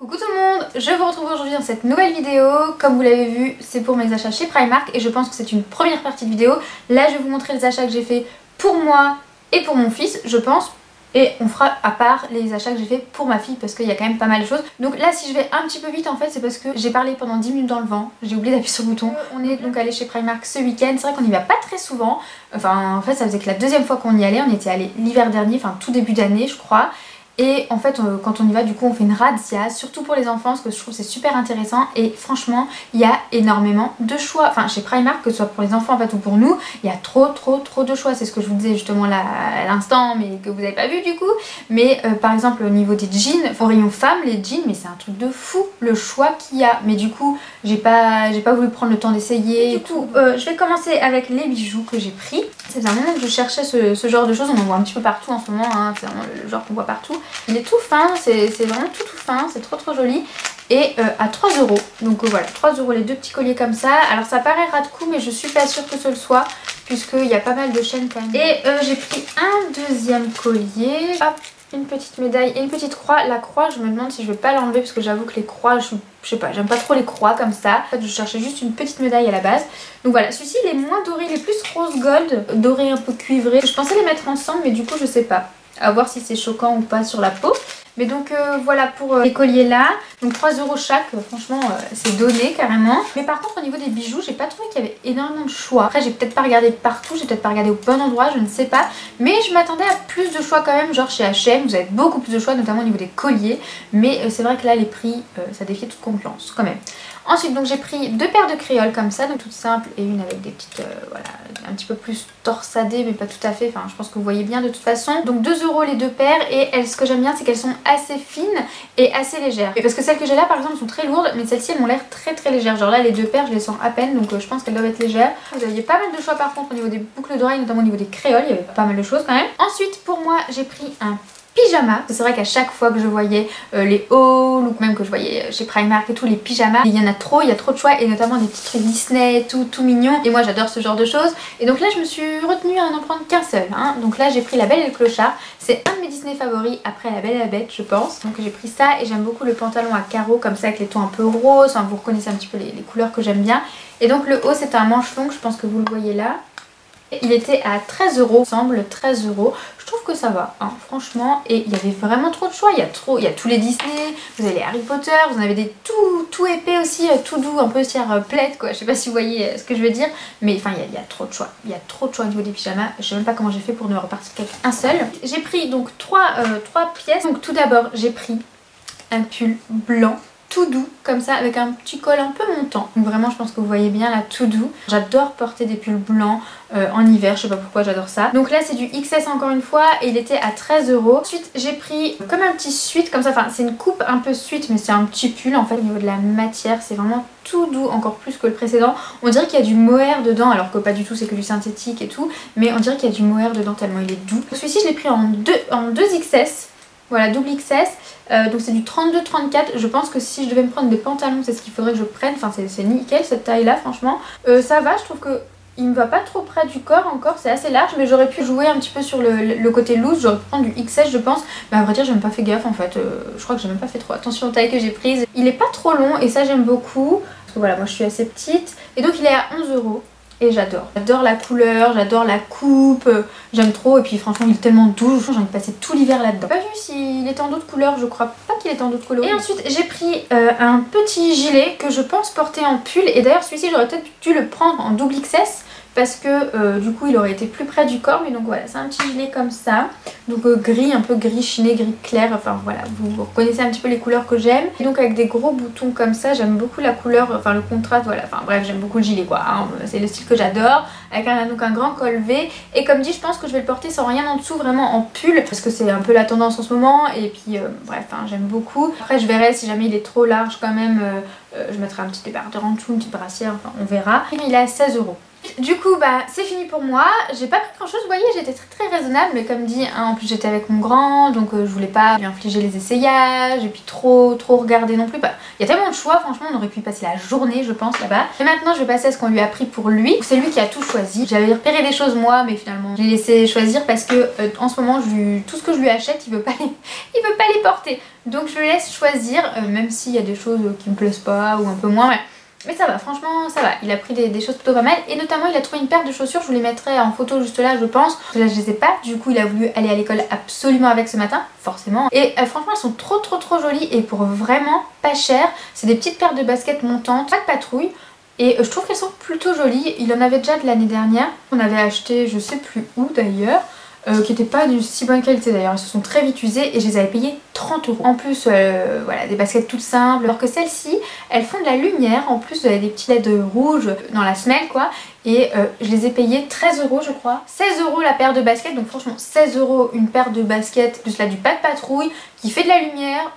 Coucou tout le monde, je vous retrouve aujourd'hui dans cette nouvelle vidéo. Comme vous l'avez vu, c'est pour mes achats chez Primark et je pense que c'est une première partie de vidéo. Là je vais vous montrer les achats que j'ai fait pour moi et pour mon fils, je pense. Et on fera à part les achats que j'ai fait pour ma fille parce qu'il y a quand même pas mal de choses. Donc là si je vais un petit peu vite en fait c'est parce que j'ai parlé pendant 10 minutes dans le vent. J'ai oublié d'appuyer sur le bouton. On est donc allé chez Primark ce week-end. C'est vrai qu'on y va pas très souvent. Enfin en fait ça faisait que la deuxième fois qu'on y allait. On était allé l'hiver dernier, enfin tout début d'année je crois. Et en fait quand on y va du coup on fait une razzia, surtout pour les enfants parce que je trouve c'est super intéressant. Et franchement il y a énormément de choix, enfin chez Primark, que ce soit pour les enfants en fait ou pour nous, il y a trop de choix. C'est ce que je vous disais justement là à l'instant mais que vous n'avez pas vu du coup. Mais par exemple au niveau des jeans, au rayon femmes les jeans, mais c'est un truc de fou le choix qu'il y a. Mais du coup j'ai pas voulu prendre le temps d'essayer et tout. Je vais commencer avec les bijoux que j'ai pris. Ça faisait un moment que je cherchais ce genre de choses, on en voit un petit peu partout en ce moment, hein. C'est vraiment le genre qu'on voit partout. Il est tout fin, c'est vraiment tout fin, c'est trop joli. Et à 3 €. Donc voilà, 3 € les deux petits colliers comme ça. Alors ça paraît ras de cou mais je suis pas sûre que ce le soit puisqu'il y a pas mal de chaînes quand même. Et j'ai pris un deuxième collier. Hop, une petite médaille et une petite croix. La croix je me demande si je vais pas l'enlever parce que j'avoue que les croix, je sais pas, j'aime pas trop les croix comme ça. En fait je cherchais juste une petite médaille à la base. Donc voilà, celui-ci il est moins doré, il est plus rose gold, doré un peu cuivré. Je pensais les mettre ensemble mais du coup je sais pas. À voir si c'est choquant ou pas sur la peau. Mais donc voilà pour les colliers là. Donc 3 € chaque, franchement c'est donné carrément. Mais par contre au niveau des bijoux, j'ai pas trouvé qu'il y avait énormément de choix. Après j'ai peut-être pas regardé partout, j'ai peut-être pas regardé au bon endroit, je ne sais pas. Mais je m'attendais à plus de choix quand même, genre chez H&M, vous avez beaucoup plus de choix, notamment au niveau des colliers. Mais c'est vrai que là les prix, ça défiait toute concurrence quand même. Ensuite donc j'ai pris deux paires de créoles comme ça, donc toutes simples et une avec des petites, voilà, un petit peu plus torsadées mais pas tout à fait, enfin je pense que vous voyez bien de toute façon. Donc 2 € les deux paires et elles, ce que j'aime bien c'est qu'elles sont assez fines et assez légères. Et parce que celles que j'ai là par exemple sont très lourdes mais celles-ci elles m'ont l'air très légères. Genre là les deux paires je les sens à peine donc je pense qu'elles doivent être légères. Vous aviez pas mal de choix par contre au niveau des boucles d'oreilles, notamment au niveau des créoles, il y avait pas mal de choses quand même. Ensuite pour moi j'ai pris un pyjama. C'est vrai qu'à chaque fois que je voyais les hauls ou même que je voyais chez Primark et tout les pyjamas, il y en a trop, il y a trop de choix et notamment des petits trucs Disney tout mignon et moi j'adore ce genre de choses. Et donc là je me suis retenue à n'en prendre qu'un seul, hein. Donc là j'ai pris La Belle et le Clochard, c'est un de mes Disney favoris après La Belle et la Bête je pense. Donc j'ai pris ça et j'aime beaucoup le pantalon à carreaux comme ça avec les tons un peu roses, enfin, vous reconnaissez un petit peu les couleurs que j'aime bien. Et donc le haut c'est un manche long, je pense que vous le voyez là. Il était à 13 €, semble 13 €. Je trouve que ça va, hein, franchement. Et il y avait vraiment trop de choix. Il y a tous les Disney, vous avez les Harry Potter, vous en avez des tout épais aussi, tout doux, un peu tiers plaid quoi. Je sais pas si vous voyez ce que je veux dire. Mais enfin, il y a trop de choix. Il y a trop de choix au niveau des pyjamas. Je sais même pas comment j'ai fait pour ne repartir qu'avec un seul. J'ai pris donc trois pièces. Donc tout d'abord, j'ai pris un pull blanc. Tout doux comme ça avec un petit col un peu montant. Donc vraiment je pense que vous voyez bien là, tout doux. J'adore porter des pulls blancs en hiver, je sais pas pourquoi j'adore ça. Donc là c'est du XS encore une fois et il était à 13 €. Ensuite j'ai pris comme un petit sweat comme ça, enfin c'est une coupe un peu sweat mais c'est un petit pull en fait. Au niveau de la matière c'est vraiment tout doux, encore plus que le précédent. On dirait qu'il y a du mohair dedans alors que pas du tout, c'est que du synthétique et tout. Mais on dirait qu'il y a du mohair dedans tellement il est doux. Celui-ci je l'ai pris en 2 XS. Voilà, double XS, donc c'est du 32-34. Je pense que si je devais me prendre des pantalons, c'est ce qu'il faudrait que je prenne. Enfin, c'est nickel cette taille-là, franchement. Ça va, je trouve que il me va pas trop près du corps encore, c'est assez large, mais j'aurais pu jouer un petit peu sur le côté loose. J'aurais pu prendre du XS, je pense. Mais à vrai dire, j'ai même pas fait gaffe en fait. Je crois que j'ai même pas fait trop attention aux tailles que j'ai prises. Il est pas trop long et ça, j'aime beaucoup. Parce que voilà, moi je suis assez petite. Et donc, il est à 11 €. Et j'adore. J'adore la couleur, j'adore la coupe, j'aime trop. Et puis franchement il est tellement doux, j'ai envie de passer tout l'hiver là-dedans. J'ai pas vu s'il était en d'autres couleurs, je crois pas qu'il était en d'autres couleurs. Et ensuite j'ai pris un petit gilet que je pense porter en pull. Et d'ailleurs celui-ci j'aurais peut-être dû le prendre en double XS parce que du coup il aurait été plus près du corps. Mais donc voilà, c'est un petit gilet comme ça. Donc gris, un peu gris chiné, gris clair. Enfin voilà, vous reconnaissez un petit peu les couleurs que j'aime. Et donc avec des gros boutons comme ça, j'aime beaucoup la couleur, enfin le contraste, voilà. Enfin bref, j'aime beaucoup le gilet quoi, hein. C'est le style que j'adore. Avec donc un grand col V. Et comme dit, je pense que je vais le porter sans rien en dessous, vraiment en pull. Parce que c'est un peu la tendance en ce moment. Et puis bref, hein, j'aime beaucoup. Après je verrai si jamais il est trop large quand même. Je mettrai un petit débardeur en dessous, une petite brassière, enfin on verra. Il est à 16 €. du coup bah c'est fini pour moi. J'ai pas pris grand chose, vous voyez, j'étais très raisonnable, mais comme dit hein, en plus j'étais avec mon grand, donc je voulais pas lui infliger les essayages et puis trop regarder non plus. Bah, il y a tellement de choix, franchement on aurait pu y passer la journée je pense là-bas. Et maintenant je vais passer à ce qu'on lui a pris pour lui. C'est lui qui a tout choisi. J'avais repéré des choses moi, mais finalement je l'ai laissé choisir parce que en ce moment tout ce que je lui achète il veut pas les porter. Donc je le laisse choisir, même s'il y a des choses qui me plaisent pas ou un peu moins. Ouais. Mais ça va, franchement ça va, il a pris des choses plutôt pas mal. Et notamment il a trouvé une paire de chaussures, je vous les mettrai en photo juste là je pense. Là je les ai pas, du coup il a voulu aller à l'école absolument avec ce matin, forcément. Et franchement elles sont trop jolies et pour vraiment pas cher. C'est des petites paires de baskets montantes, pas de patrouille. Et je trouve qu'elles sont plutôt jolies, il en avait déjà de l'année dernière. On avait acheté je sais plus où d'ailleurs. Qui n'étaient pas de si bonne qualité d'ailleurs, elles se sont très vite usées et je les avais payées 30 €. En plus voilà, des baskets toutes simples, alors que celles-ci elles font de la lumière, en plus vous avez des petits LED rouges dans la semelle quoi. Et je les ai payées 13 € je crois, 16 € la paire de baskets, donc franchement 16 € une paire de baskets, plus là du pas de patrouille, qui fait de la lumière.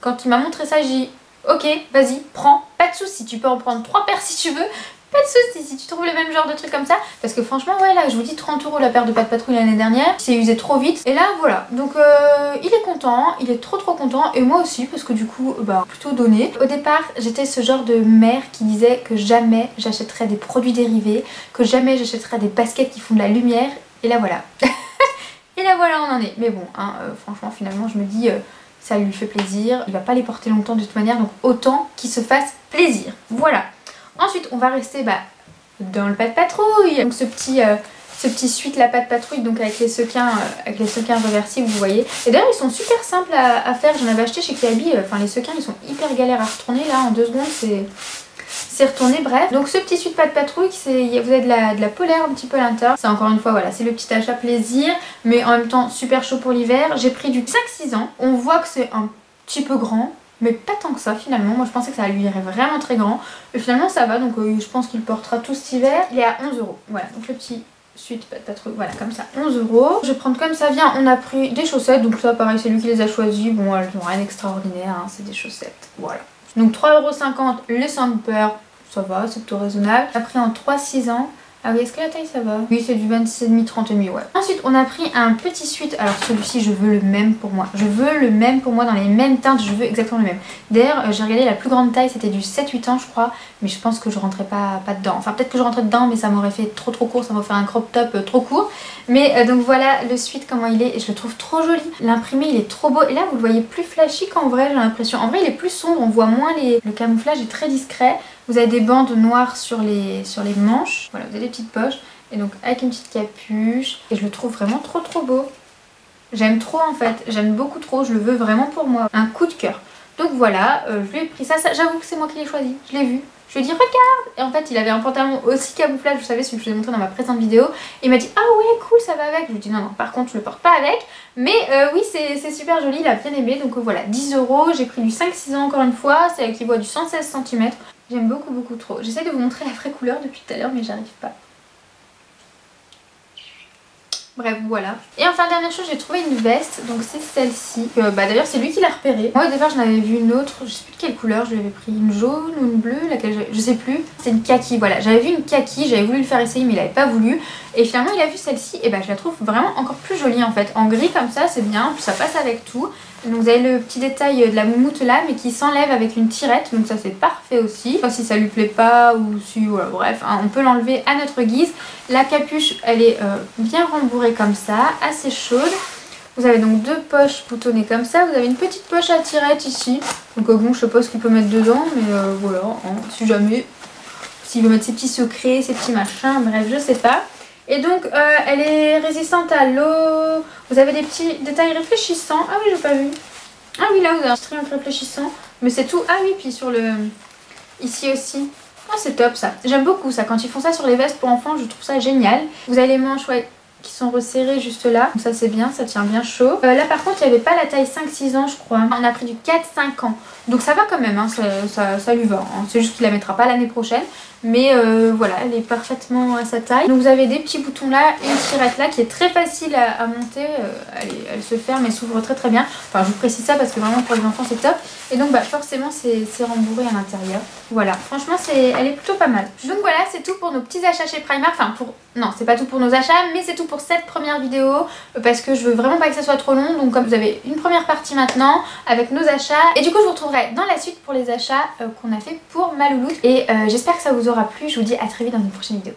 Quand il m'a montré ça j'ai dit ok vas-y prends, pas de soucis, tu peux en prendre 3 paires si tu veux. Pas de soucis si tu trouves le même genre de truc comme ça, parce que franchement ouais là je vous dis 30 € la paire de pâtes patrouille l'année dernière, il s'est usé trop vite et là voilà, donc il est content, il est trop content et moi aussi parce que du coup bah plutôt donné. Au départ j'étais ce genre de mère qui disait que jamais j'achèterais des produits dérivés, que jamais j'achèterais des baskets qui font de la lumière et là voilà. Et là voilà on en est, mais bon hein, franchement finalement je me dis ça lui fait plaisir, il va pas les porter longtemps de toute manière donc autant qu'il se fasse plaisir, voilà. Ensuite on va rester dans le pas de patrouille, donc ce petit suite la patte patrouille donc avec les sequins réversibles vous voyez. Et d'ailleurs ils sont super simples à faire, j'en avais acheté chez Kiabi, enfin les sequins ils sont hyper galères à retourner là en 2 secondes c'est retourné, bref. Donc ce petit suite pas de patrouille, vous avez de la polaire un petit peu à l'intérieur. C'est encore une fois voilà, c'est le petit achat plaisir, mais en même temps super chaud pour l'hiver. J'ai pris du 5-6 ans, on voit que c'est un petit peu grand. Mais pas tant que ça finalement, moi je pensais que ça lui irait vraiment très grand. Et finalement ça va, donc je pense qu'il portera tout cet hiver. Il est à 11 €, voilà, donc le petit suite pas trop, voilà comme ça, 11 €. Je vais prendre comme ça vient, on a pris des chaussettes, donc ça pareil c'est lui qui les a choisies. Bon elles n'ont rien d'extraordinaire, hein, c'est des chaussettes, voilà. Donc 3,50 € le samper, ça va, c'est plutôt raisonnable. On a pris en 3-6 ans. Ah oui, est-ce que la taille ça va? Oui, c'est du 26,5-30,5, ouais. Ensuite, on a pris un petit suite. Alors celui-ci, je veux le même pour moi. Je veux le même pour moi dans les mêmes teintes. Je veux exactement le même. D'ailleurs, j'ai regardé la plus grande taille, c'était du 7-8 ans, je crois. Mais je pense que je rentrais pas dedans. Enfin, peut-être que je rentrais dedans, mais ça m'aurait fait trop court. Ça m'aurait fait un crop top trop court. Mais donc voilà le suite, comment il est. Et je le trouve trop joli. L'imprimé, il est trop beau. Et là, vous le voyez plus flashy qu'en vrai, j'ai l'impression. En vrai, il est plus sombre. On voit moins le camouflage est très discret. Vous avez des bandes noires sur les manches. Voilà, vous avez des petites poches. Et donc avec une petite capuche. Et je le trouve vraiment trop beau. J'aime trop en fait. J'aime beaucoup trop. Je le veux vraiment pour moi. Un coup de cœur. Donc voilà, je lui ai pris ça. J'avoue que c'est moi qui l'ai choisi. Je l'ai vu. Je lui ai dit regarde. Et en fait il avait un pantalon aussi camouflage. Vous savez, celui que je vous ai montré dans ma précédente vidéo. Et il m'a dit ah ouais cool ça va avec. Je lui ai dit non par contre je le porte pas avec. Mais oui c'est super joli. Il a bien aimé. Donc voilà 10 €. J'ai pris du 5-6 ans encore une fois. C'est équivaut à du 116 cm. J'aime beaucoup trop. J'essaie de vous montrer la vraie couleur depuis tout à l'heure mais j'arrive pas. Bref voilà. Et enfin dernière chose, j'ai trouvé une veste. Donc c'est celle-ci. D'ailleurs c'est lui qui l'a repérée. Moi au départ j'en avais vu une autre. Je sais plus de quelle couleur. Je l'avais pris une jaune ou une bleue. Je sais plus. C'est une kaki. Voilà. J'avais vu une kaki. J'avais voulu le faire essayer mais il avait pas voulu. Et finalement il a vu celle-ci. Et je la trouve vraiment encore plus jolie en fait. En gris comme ça c'est bien. Ça passe avec tout. Donc vous avez le petit détail de la moumoute là mais qui s'enlève avec une tirette. Donc ça c'est parfait aussi. Je sais pas si ça lui plaît pas ou si voilà bref hein, on peut l'enlever à notre guise. La capuche elle est bien rembourrée comme ça, assez chaude. Vous avez donc 2 poches boutonnées comme ça. Vous avez une petite poche à tirette ici. Donc bon je sais pas ce qu'il peut mettre dedans mais voilà hein, si jamais. S'il veut mettre ses petits secrets, ses petits machins, bref je sais pas. Et donc elle est résistante à l'eau. Vous avez des petits détails réfléchissants. Ah oui j'ai pas vu. Ah oui là vous avez un triangle réfléchissant. Mais c'est tout. Ah oui puis sur le... Ici aussi. Ah c'est top ça. J'aime beaucoup ça. Quand ils font ça sur les vestes pour enfants je trouve ça génial. Vous avez les manches ouais, qui sont resserrées juste là. Donc ça c'est bien, ça tient bien chaud. Là par contre il n'y avait pas la taille 5-6 ans je crois. On a pris du 4-5 ans. Donc ça va quand même, hein, ça lui va. Hein. C'est juste qu'il la mettra pas l'année prochaine. mais voilà, elle est parfaitement à sa taille. Donc vous avez des petits boutons là et une tirette là qui est très facile à monter, elle se ferme et s'ouvre très très bien. Enfin je vous précise ça parce que vraiment pour les enfants c'est top. Et donc bah forcément c'est rembourré à l'intérieur. Voilà, franchement elle est plutôt pas mal. Donc voilà, c'est tout pour nos petits achats chez Primark. Enfin non, c'est pas tout pour nos achats, mais c'est tout pour cette première vidéo parce que je veux vraiment pas que ça soit trop long. Donc comme vous avez une première partie maintenant avec nos achats, et du coup je vous retrouverai dans la suite pour les achats qu'on a fait pour ma louloute. Et j'espère que ça vous aura plu. Je vous dis à très vite dans une prochaine vidéo.